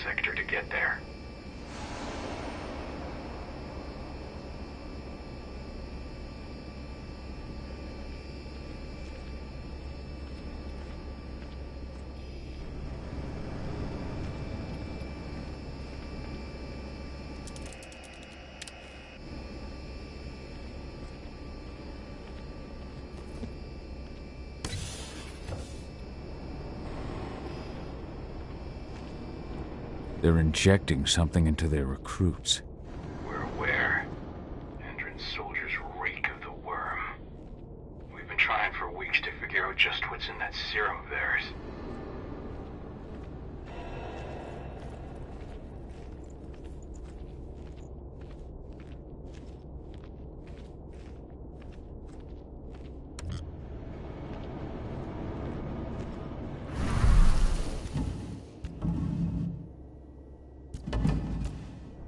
sector to get there. They're injecting something into their recruits. We're aware. Endron's soldiers reek of the worm. We've been trying for weeks to figure out just what's in that serum of theirs.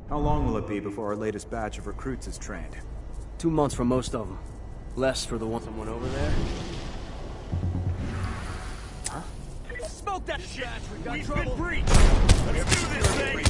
How long will it be before our latest batch of recruits is trained? 2 months for most of them. Less for the one someone over there. Huh? Smoke that shit! We've been breached! Let's do this thing!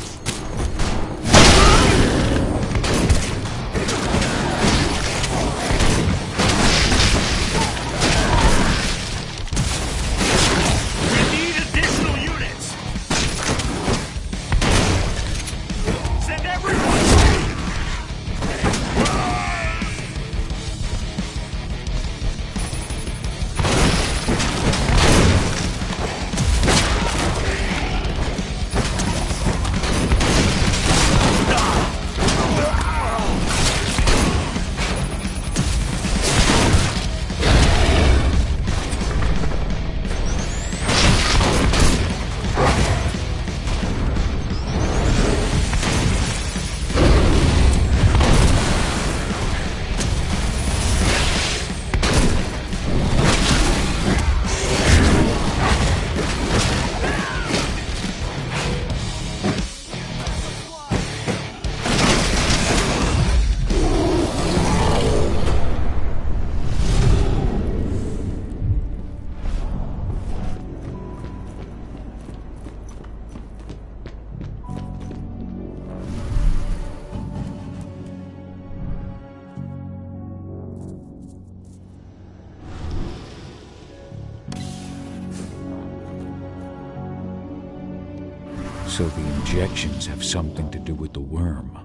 So the injections have something to do with the worm.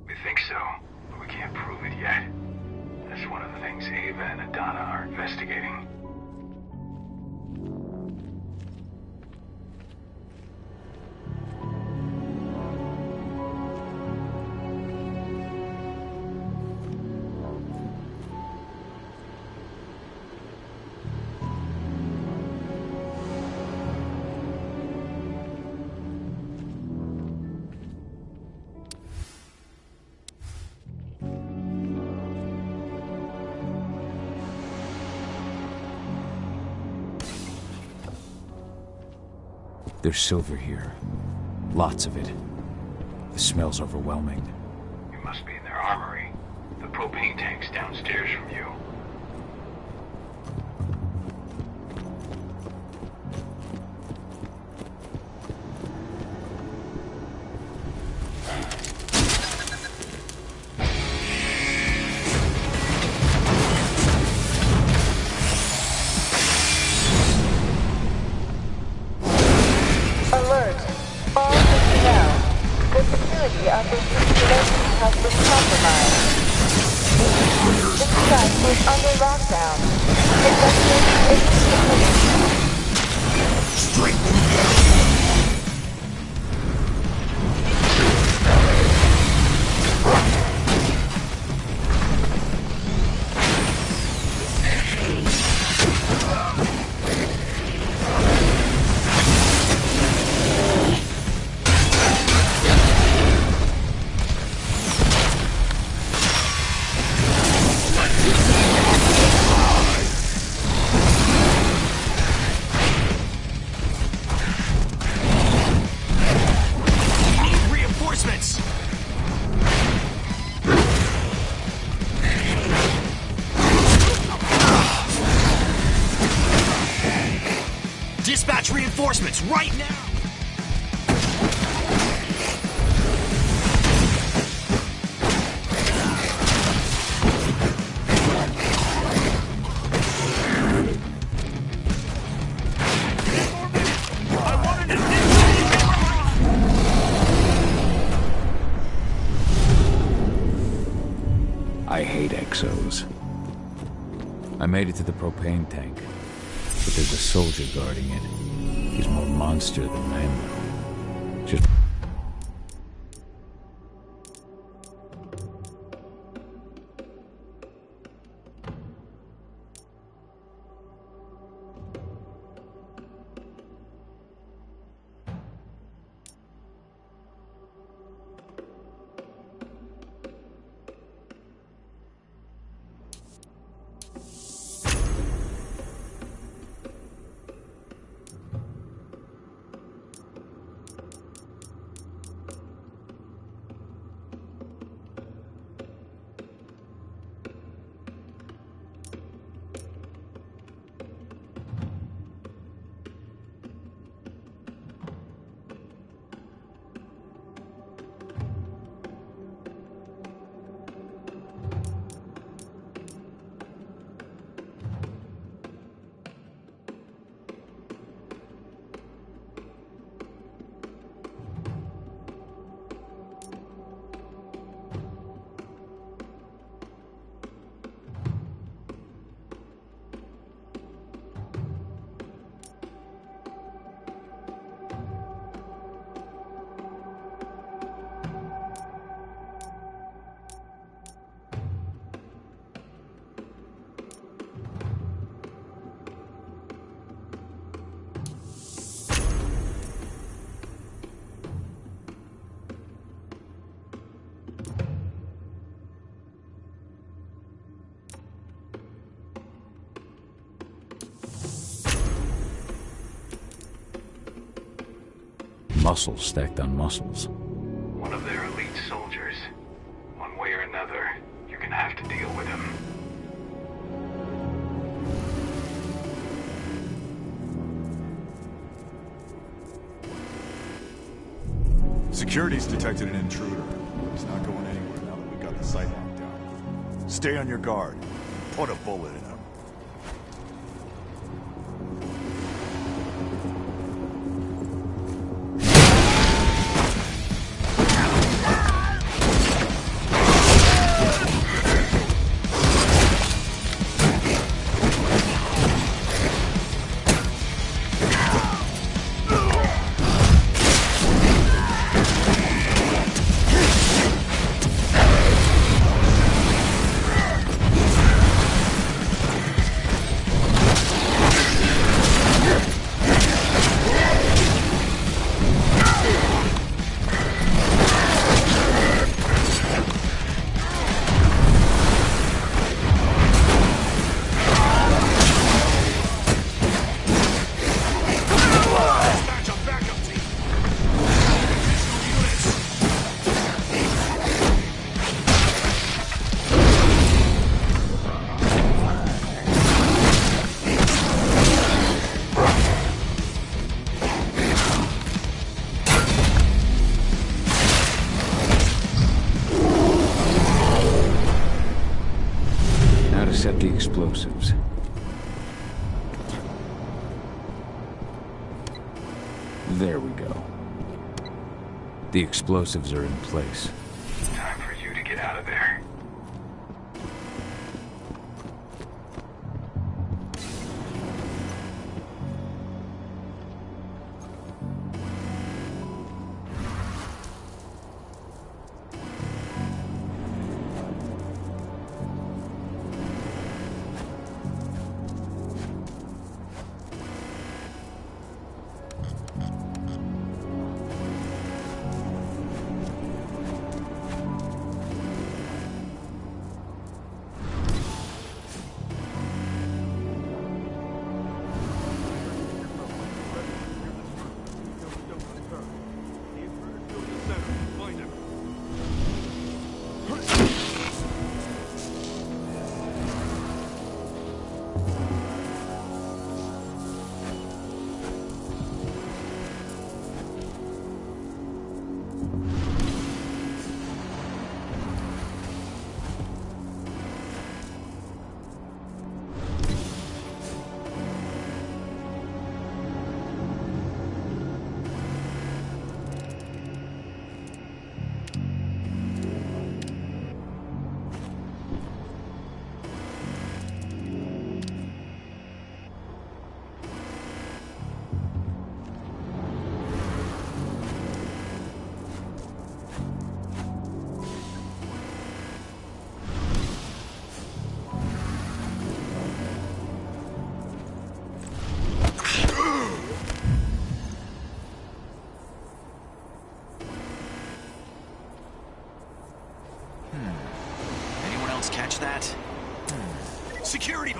We think so, but we can't prove it yet. That's one of the things Ava and Adana are investigating. There's silver here. Lots of it. The smell's overwhelming. You must be in their armory. The propane tank's downstairs from you. Alert! All personnel. The security of this installation has been compromised. This site is under lockdown. Investigation is complete. Dispatch reinforcements right now! I hate exos. I made it to the propane tank, but there's a soldier guarding it. He's more monster than man. Just... Muscles stacked on muscles. One of their elite soldiers. One way or another, you're gonna have to deal with him. Security's detected an intruder. He's not going anywhere now that we got the site locked down. Stay on your guard. Put a bullet in him. Set the explosives. There we go. The explosives are in place. Time for you to get out of there. Anyone else catch that? Security!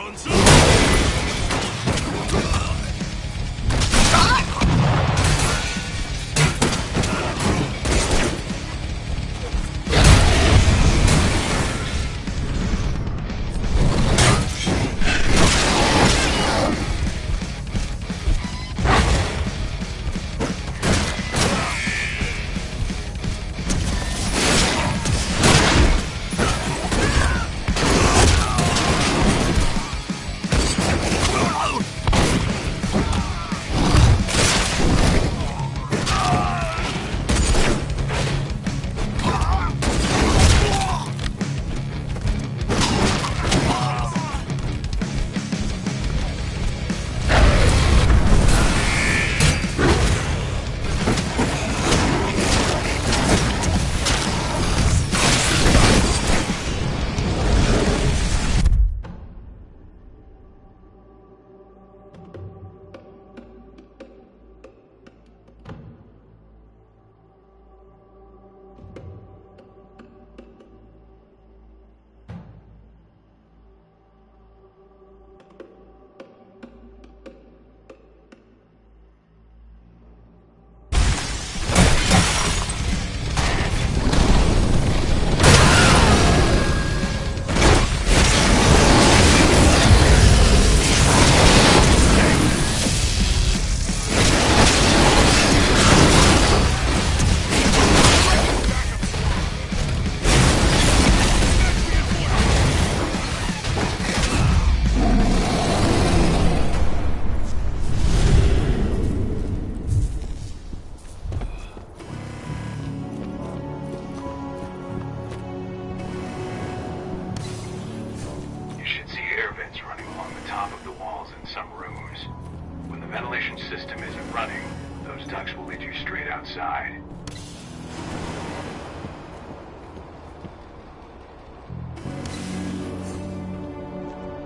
ventilation system isn't running, those ducts will lead you straight outside.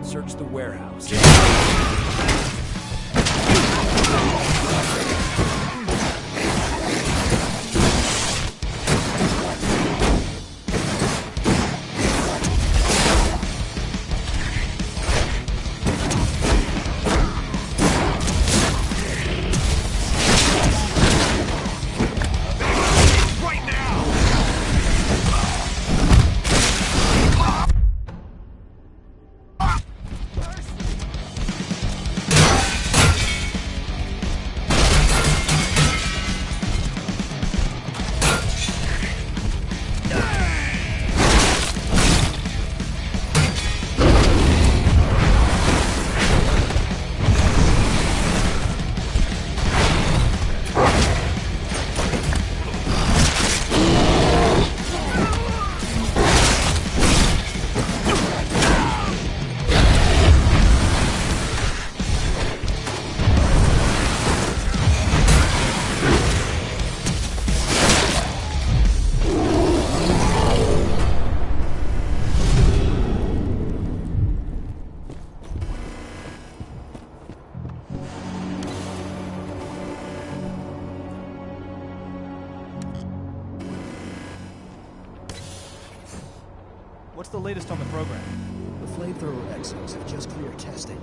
Search the warehouse. What's the latest on the program? The flamethrower exos have just cleared testing.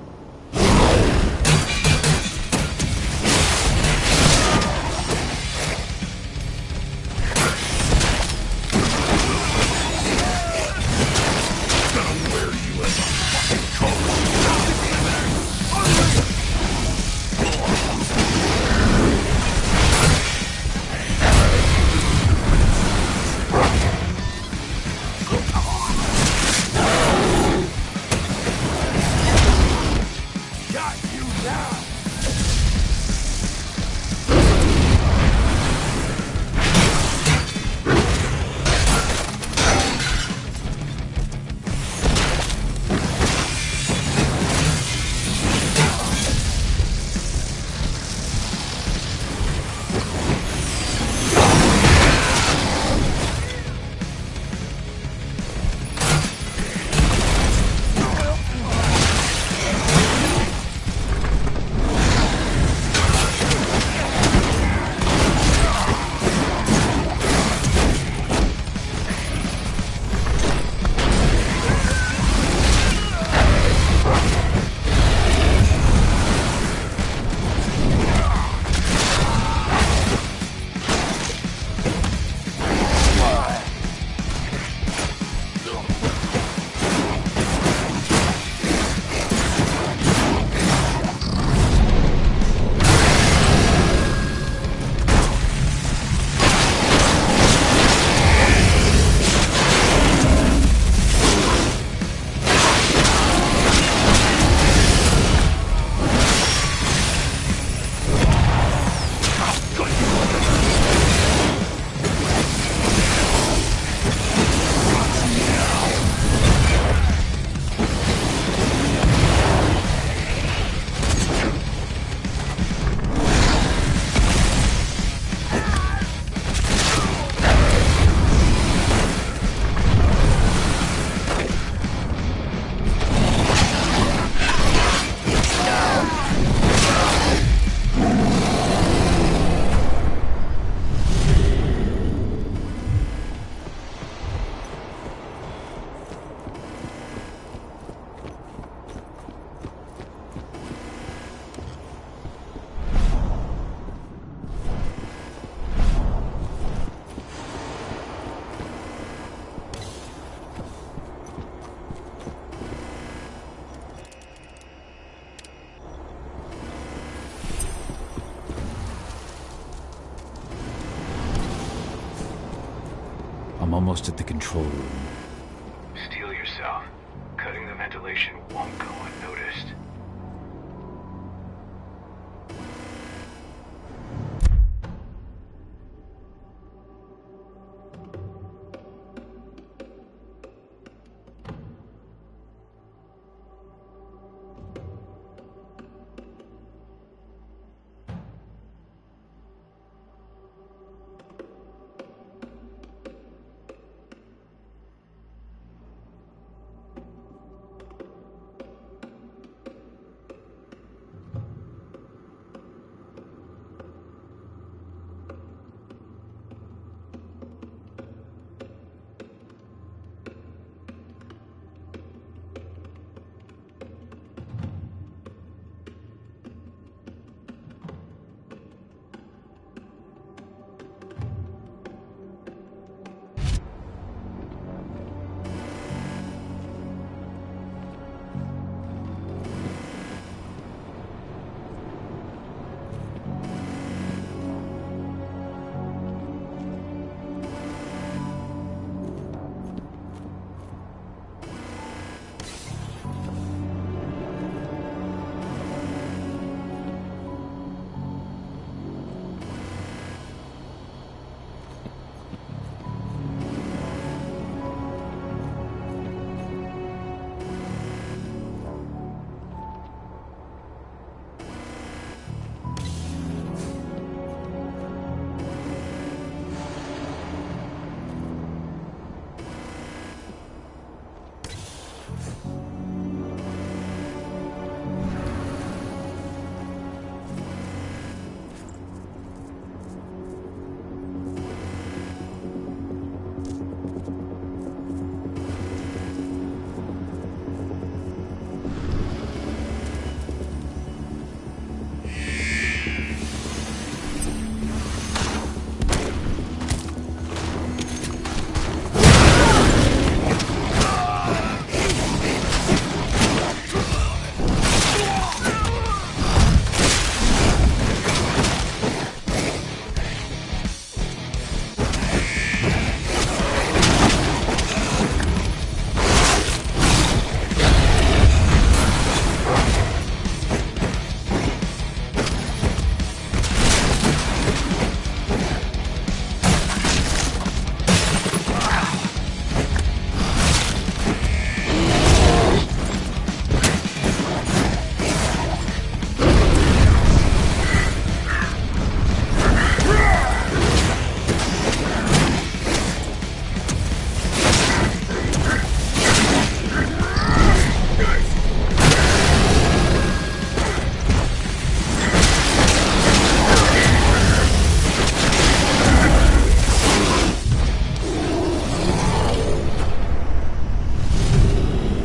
I'm almost at the control room. Steel yourself. Cutting the ventilation won't go unnoticed.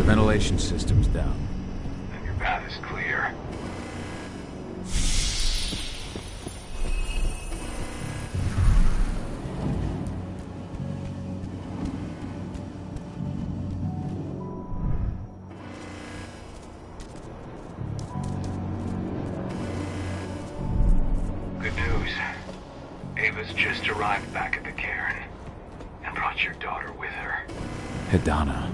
Ventilation system's down. Then your path is clear. Good news. Ava's just arrived back at the cairn and brought your daughter with her. Hedana.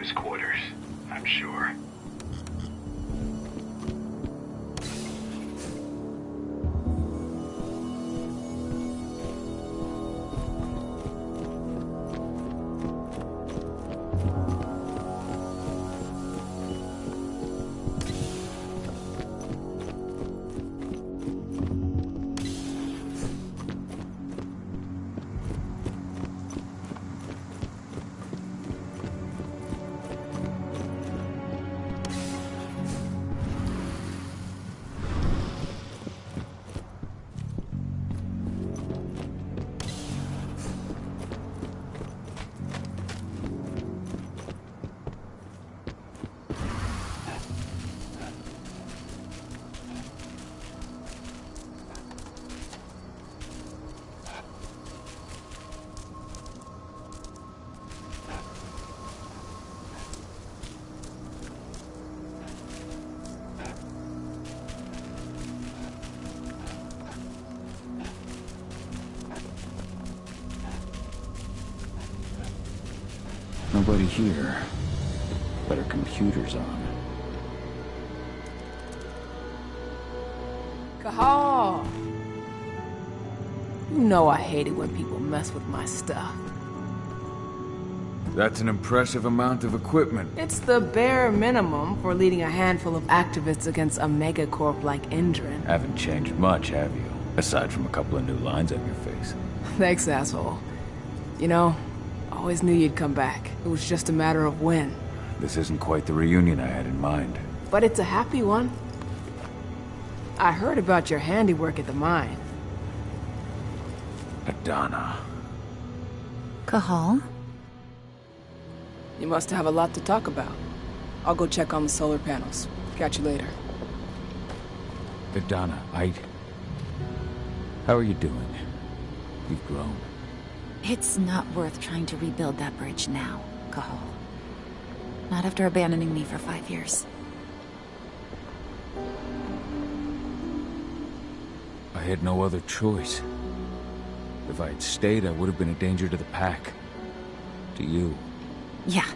safest quarters, I'm sure. Nobody here. But our computer's on. Cahal! You know I hate it when people mess with my stuff. That's an impressive amount of equipment. It's the bare minimum for leading a handful of activists against a megacorp like Endrin. Haven't changed much, have you? Aside from a couple of new lines on your face. Thanks, asshole. You know, I always knew you'd come back. It was just a matter of when. This isn't quite the reunion I had in mind. But it's a happy one. I heard about your handiwork at the mine. Adana. Cahal? You must have a lot to talk about. I'll go check on the solar panels. Catch you later. Adana, how are you doing? You've grown. It's not worth trying to rebuild that bridge now, Cahal. Not after abandoning me for 5 years. I had no other choice. If I had stayed, I would have been a danger to the pack. To you. Yeah.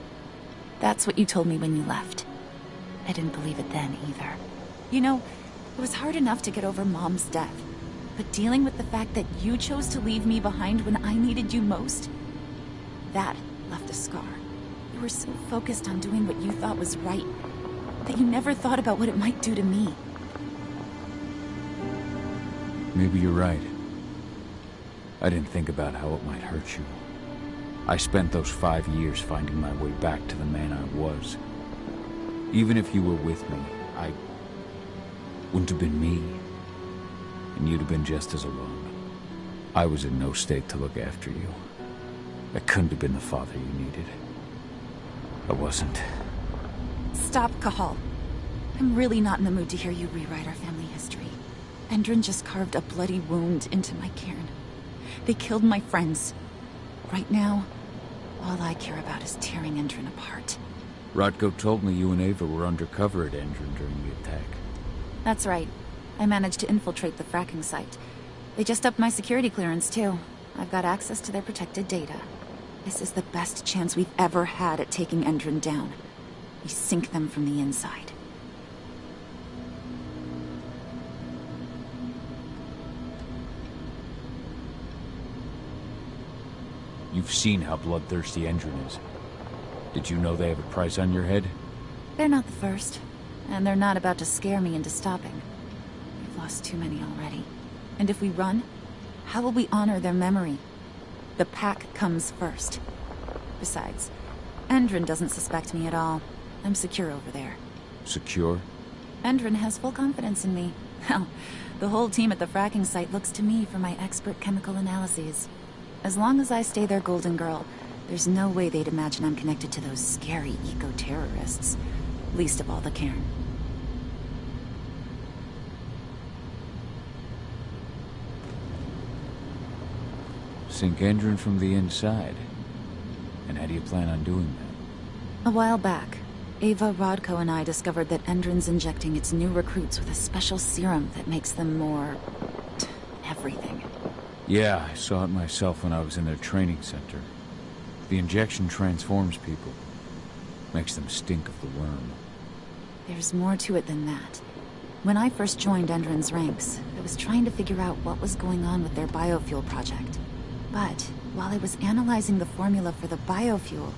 That's what you told me when you left. I didn't believe it then, either. You know, it was hard enough to get over Mom's death. But dealing with the fact that you chose to leave me behind when I needed you most, that left a scar. You were so focused on doing what you thought was right, that you never thought about what it might do to me. Maybe you're right. I didn't think about how it might hurt you. I spent those 5 years finding my way back to the man I was. Even if you were with me, I wouldn't have been me. And you'd have been just as alone. I was in no state to look after you. I couldn't have been the father you needed. I wasn't. Stop, Cahal. I'm really not in the mood to hear you rewrite our family history. Endrin just carved a bloody wound into my cairn. They killed my friends. Right now, all I care about is tearing Endrin apart. Rodko told me you and Ava were undercover at Endrin during the attack. That's right. I managed to infiltrate the fracking site. They just upped my security clearance, too. I've got access to their protected data. This is the best chance we've ever had at taking Endrin down. We sink them from the inside. You've seen how bloodthirsty Endrin is. Did you know they have a price on your head? They're not the first. And they're not about to scare me into stopping. We've lost too many already. And if we run, how will we honor their memory? The pack comes first. Besides, Endrin doesn't suspect me at all. I'm secure over there. Secure? Endrin has full confidence in me. Hell, the whole team at the fracking site looks to me for my expert chemical analyses. As long as I stay their golden girl, there's no way they'd imagine I'm connected to those scary eco-terrorists. Least of all the cairn. Sink Endrin from the inside. And how do you plan on doing that? A while back, Ava, Rodko, and I discovered that Endrin's injecting its new recruits with a special serum that makes them more... everything. Yeah, I saw it myself when I was in their training center. The injection transforms people. Makes them stink of the worm. There's more to it than that. When I first joined Endron's ranks, I was trying to figure out what was going on with their biofuel project. But while I was analyzing the formula for the biofuel,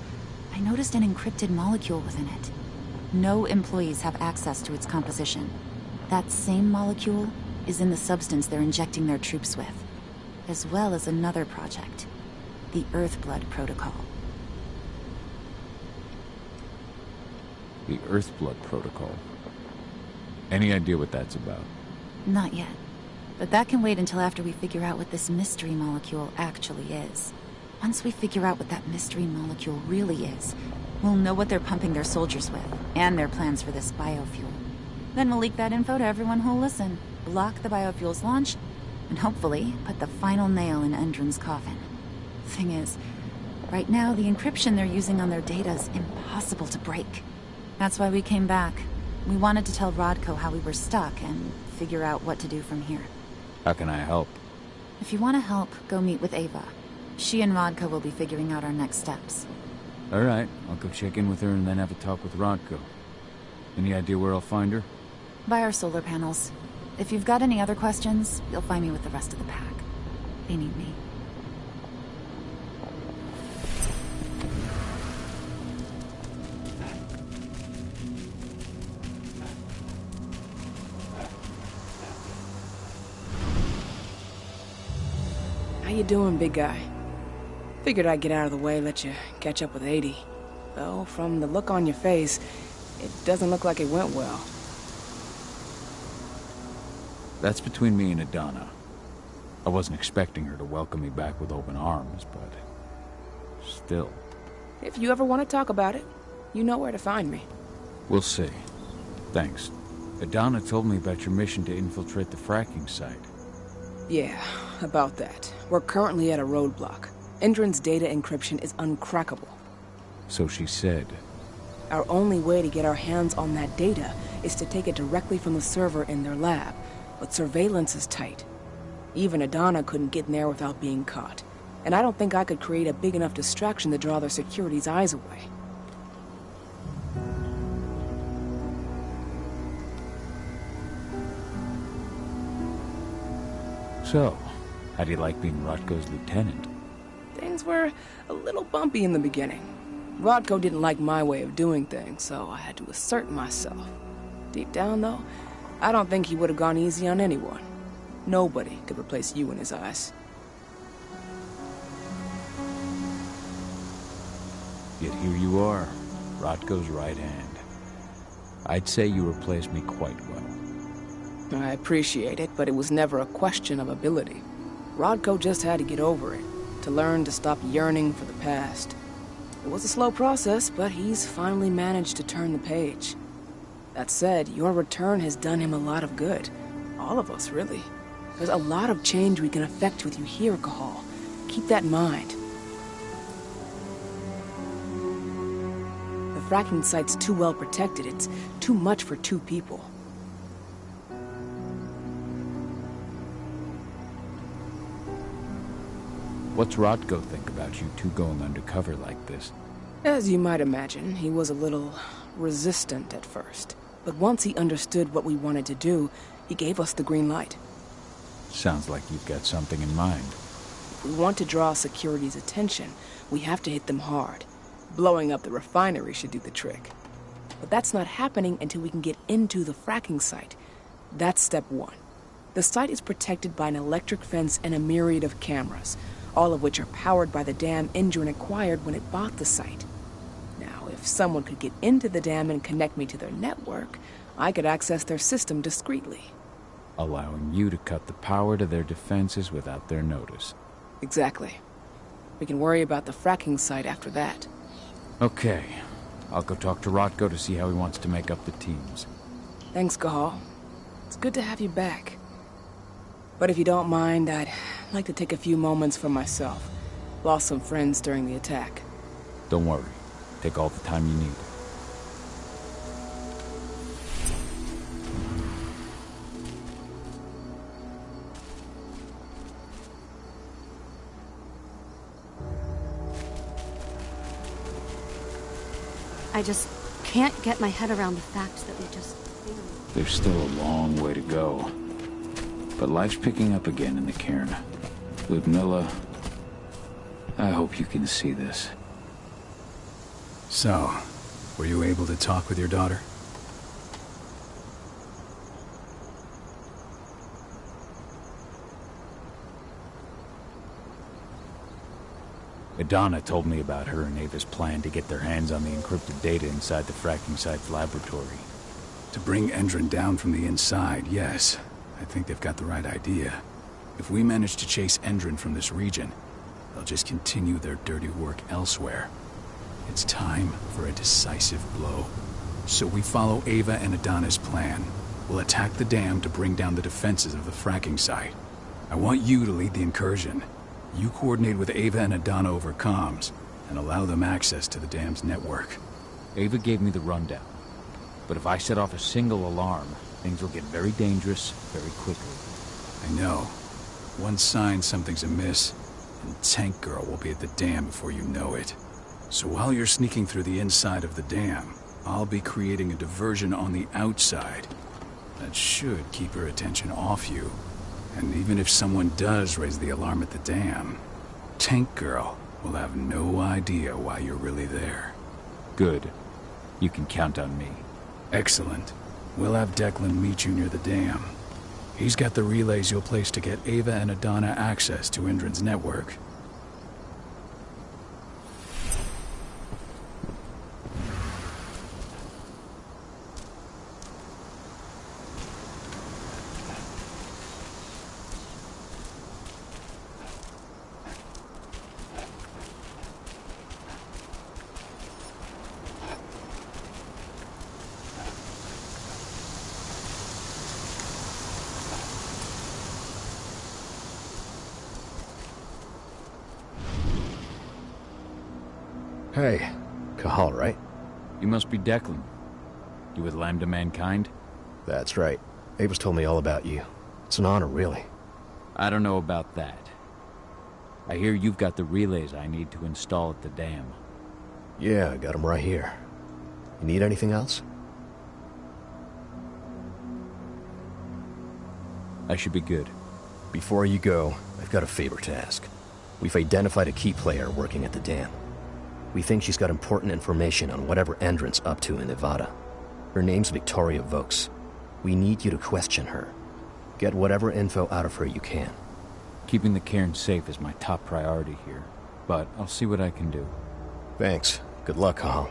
I noticed an encrypted molecule within it. No employees have access to its composition. That same molecule is in the substance they're injecting their troops with, as well as another project, the Earthblood Protocol. The Earthblood Protocol. Any idea what that's about? Not yet. But that can wait until after we figure out what this mystery molecule actually is. Once we figure out what that mystery molecule really is, we'll know what they're pumping their soldiers with, and their plans for this biofuel. Then we'll leak that info to everyone who'll listen, block the biofuel's launch, and hopefully put the final nail in Endron's coffin. Thing is, right now the encryption they're using on their data is impossible to break. That's why we came back. We wanted to tell Rodko how we were stuck and figure out what to do from here. How can I help? If you want to help, go meet with Ava. She and Rodko will be figuring out our next steps. Alright, I'll go check in with her and then have a talk with Rodko. Any idea where I'll find her? By our solar panels. If you've got any other questions, you'll find me with the rest of the pack. They need me. How you doing, big guy? Figured I'd get out of the way, let you catch up with 80. Though, from the look on your face, it doesn't look like it went well. That's between me and Adana. I wasn't expecting her to welcome me back with open arms, but... still. If you ever want to talk about it, you know where to find me. We'll see. Thanks. Adana told me about your mission to infiltrate the fracking site. Yeah, about that. We're currently at a roadblock. Endron's data encryption is uncrackable. So she said. Our only way to get our hands on that data is to take it directly from the server in their lab, but surveillance is tight. Even Adana couldn't get in there without being caught, and I don't think I could create a big enough distraction to draw their security's eyes away. So, how do you like being Rodko's lieutenant? Things were a little bumpy in the beginning. Rodko didn't like my way of doing things, so I had to assert myself. Deep down, though, I don't think he would have gone easy on anyone. Nobody could replace you in his eyes. Yet here you are, Rodko's right hand. I'd say you replaced me quite well. I appreciate it, but it was never a question of ability. Rodko just had to get over it, to learn to stop yearning for the past. It was a slow process, but he's finally managed to turn the page. That said, your return has done him a lot of good. All of us, really. There's a lot of change we can effect with you here, Cahal. Keep that in mind. The fracking site's too well protected. It's too much for 2 people. What's Rodko think about you two going undercover like this? As you might imagine, he was a little resistant at first. But once he understood what we wanted to do, he gave us the green light. Sounds like you've got something in mind. If we want to draw security's attention, we have to hit them hard. Blowing up the refinery should do the trick. But that's not happening until we can get into the fracking site. That's step 1. The site is protected by an electric fence and a myriad of cameras, all of which are powered by the dam Endron acquired when it bought the site. Now, if someone could get into the dam and connect me to their network, I could access their system discreetly. Allowing you to cut the power to their defenses without their notice. Exactly. We can worry about the fracking site after that. Okay. I'll go talk to Rodko to see how he wants to make up the teams. Thanks, Cahal. It's good to have you back. But if you don't mind, I'd like to take a few moments for myself. Lost some friends during the attack. Don't worry. Take all the time you need. I just can't get my head around the fact that we just... There's still a long way to go. But life's picking up again in the cairn. Ludmilla, I hope you can see this. So, were you able to talk with your daughter? Adana told me about her and Ava's plan to get their hands on the encrypted data inside the fracking site's laboratory. To bring Endron down from the inside, yes. I think they've got the right idea. If we manage to chase Endron from this region, they'll just continue their dirty work elsewhere. It's time for a decisive blow. So we follow Ava and Adana's plan. We'll attack the dam to bring down the defenses of the fracking site. I want you to lead the incursion. You coordinate with Ava and Adana over comms, and allow them access to the dam's network. Ava gave me the rundown. But if I set off a single alarm, things will get very dangerous very quickly. I know. One sign something's amiss, and Tank Girl will be at the dam before you know it. So while you're sneaking through the inside of the dam, I'll be creating a diversion on the outside. That should keep her attention off you. And even if someone does raise the alarm at the dam, Tank Girl will have no idea why you're really there. Good. You can count on me. Excellent. We'll have Declan meet you near the dam. He's got the relays you'll place to get Ava and Adana access to Endron's network. Hey, Cahal, right? You must be Declan. You with Lambda Mankind? That's right. Ava's told me all about you. It's an honor, really. I don't know about that. I hear you've got the relays I need to install at the dam. Yeah, I got them right here. You need anything else? I should be good. Before you go, I've got a favor to ask. We've identified a key player working at the dam. We think she's got important information on whatever Endron's up to in Nevada. Her name's Victoria Vokes. We need you to question her. Get whatever info out of her you can. Keeping the cairn safe is my top priority here, but I'll see what I can do. Thanks. Good luck, Cahal.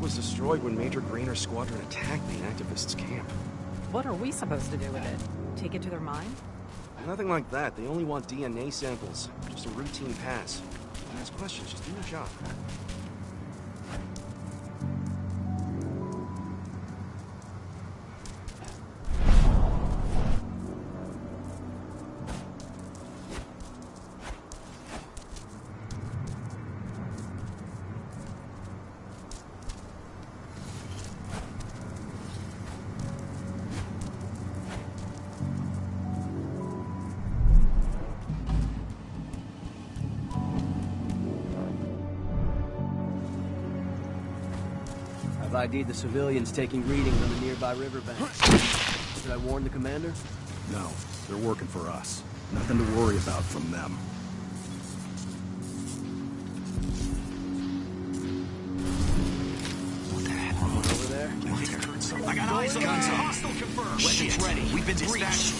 Was destroyed when Major Grainer's squadron attacked the activists' camp. What are we supposed to do with it? Take it to their mine? Nothing like that. They only want DNA samples. Just a routine pass. Don't ask questions, just do your job. I've ID'd the civilians taking readings on the nearby riverbank. Should I warn the commander? No, they're working for us. Nothing to worry about from them. What the heck? Over there? I got eyes on guns. Hostile confirmed. Weapons ready. We've been dispatched.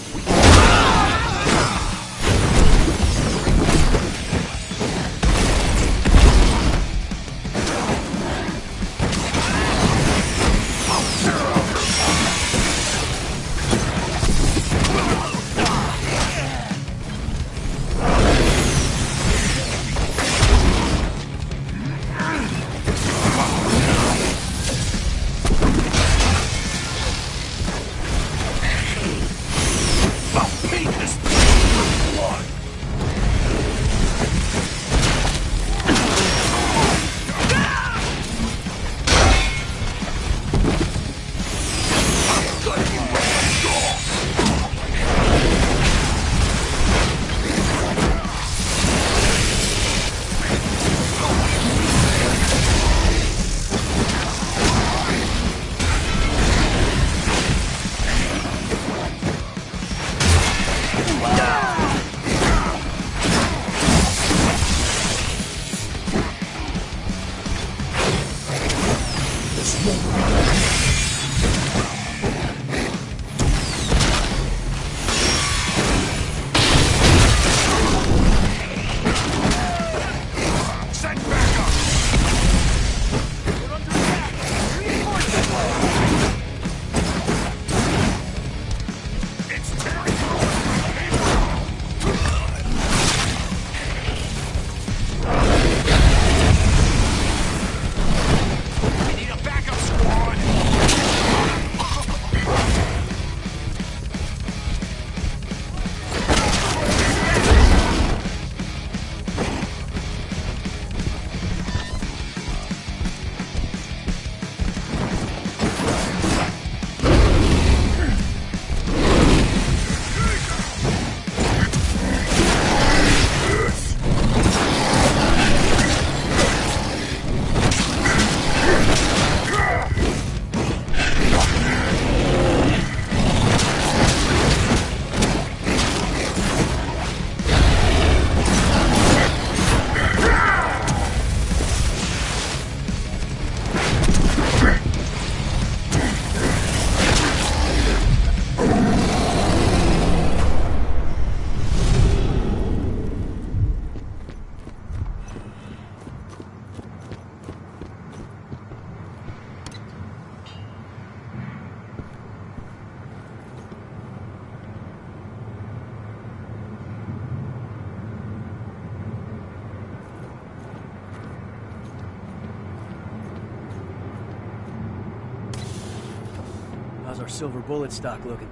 How's our silver bullet stock looking?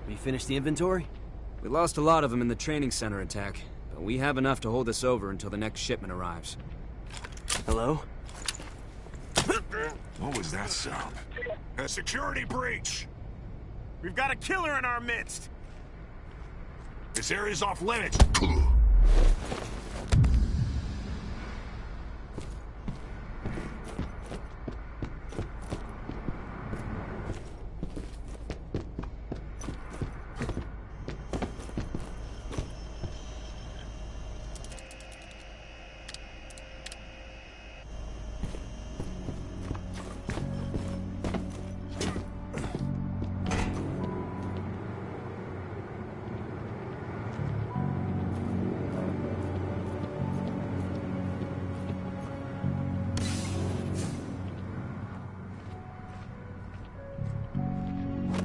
We finished the inventory? We lost a lot of them in the training center attack, but we have enough to hold us over until the next shipment arrives. Hello? What was that sound? A security breach! We've got a killer in our midst! This area's off limits!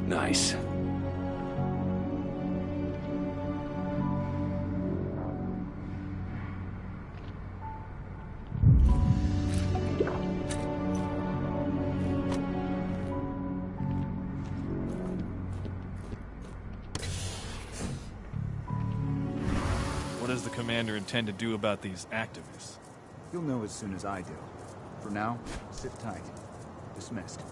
Nice. What does the commander intend to do about these activists? You'll know as soon as I do. For now, sit tight. Dismissed.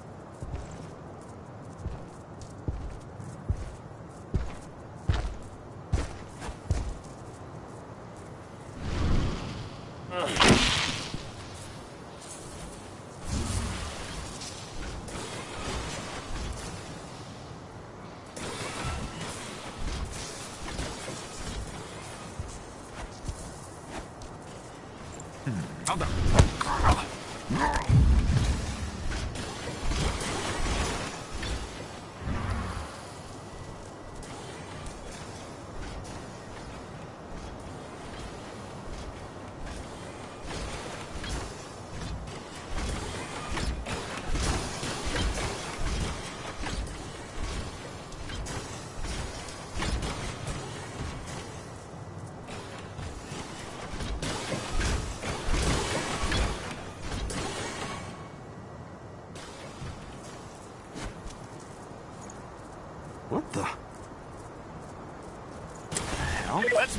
What the hell? Let's...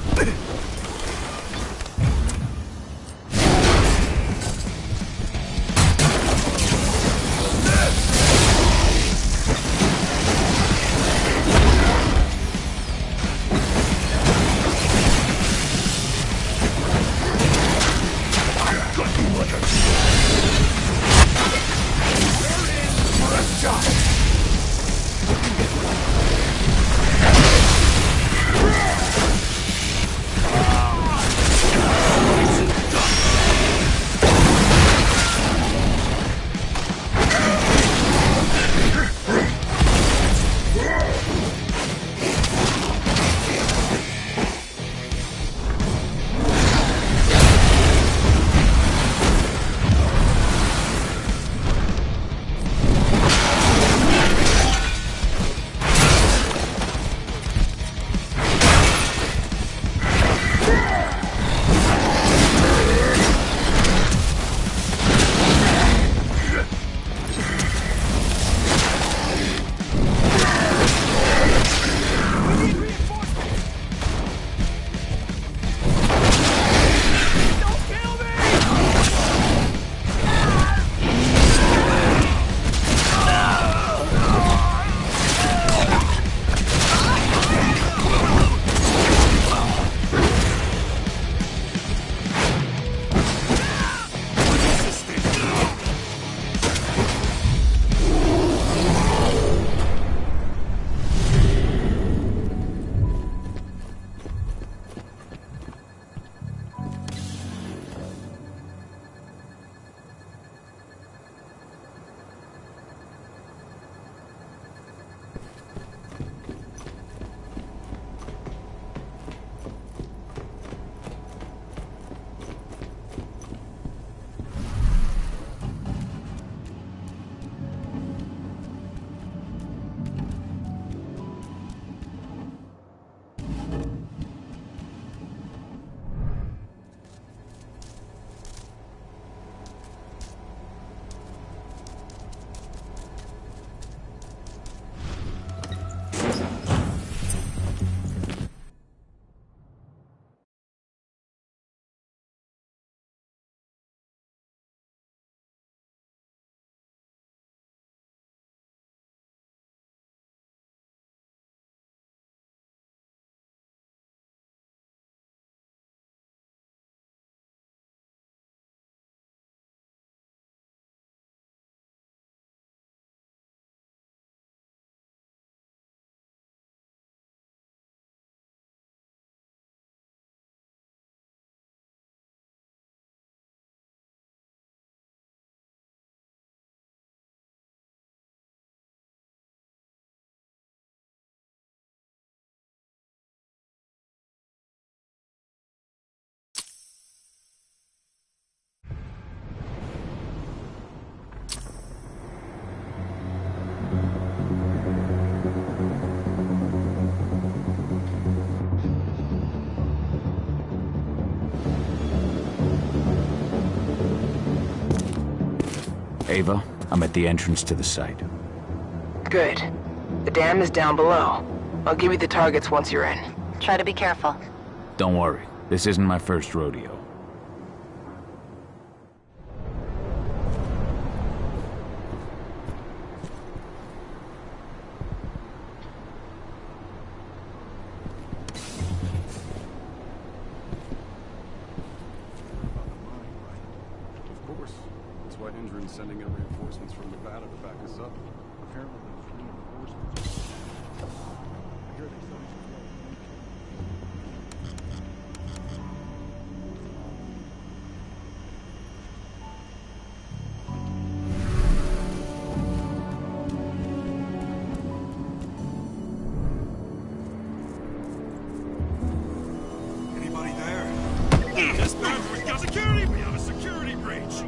Ava, I'm at the entrance to the site. Good. The dam is down below. I'll give you the targets once you're in. Try to be careful. Don't worry, this isn't my first rodeo. Of course. That's why Endron's sending in reinforcements from Nevada to back us up. Apparently those reinforcements... I hear they said Anybody there? Dispatch, we got security! We have a security breach!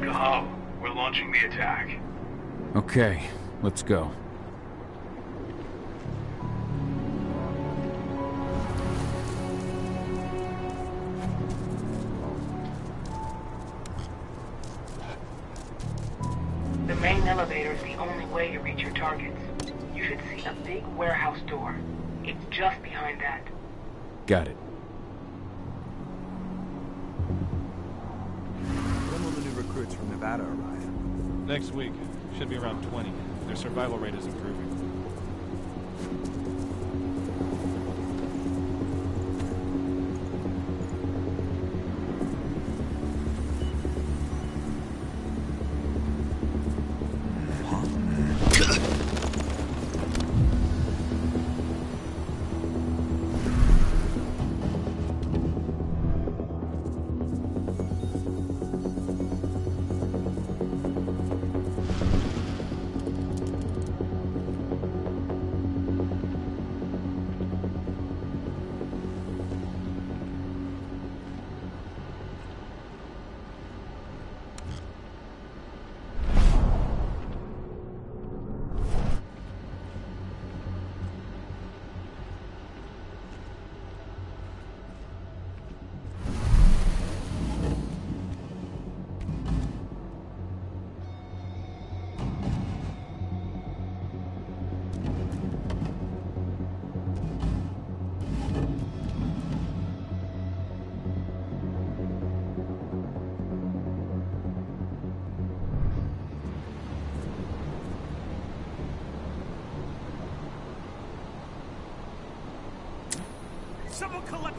Go. We're launching the attack. Okay, let's go. The main elevator is the only way to reach your targets. You should see a big warehouse door. It's just behind that. Got it. When will the new recruits from Nevada arrive? Next week. Should be around 20. Their survival rate is improving. Someone collect...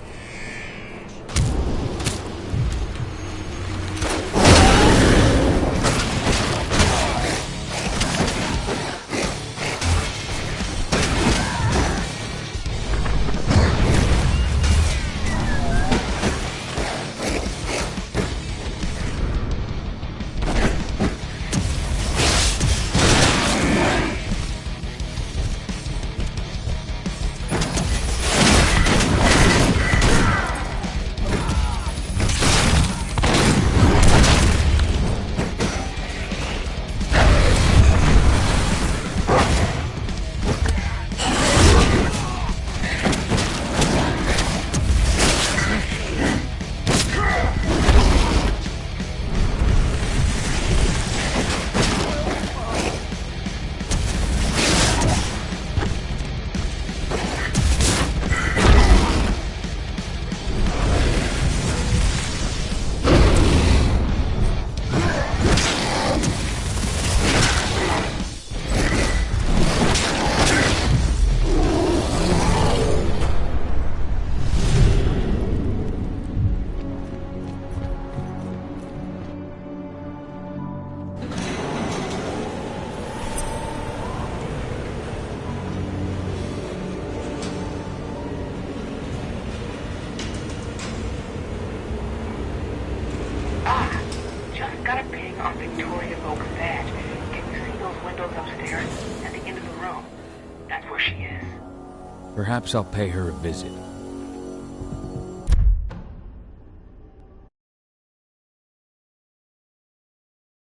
Perhaps I'll pay her a visit.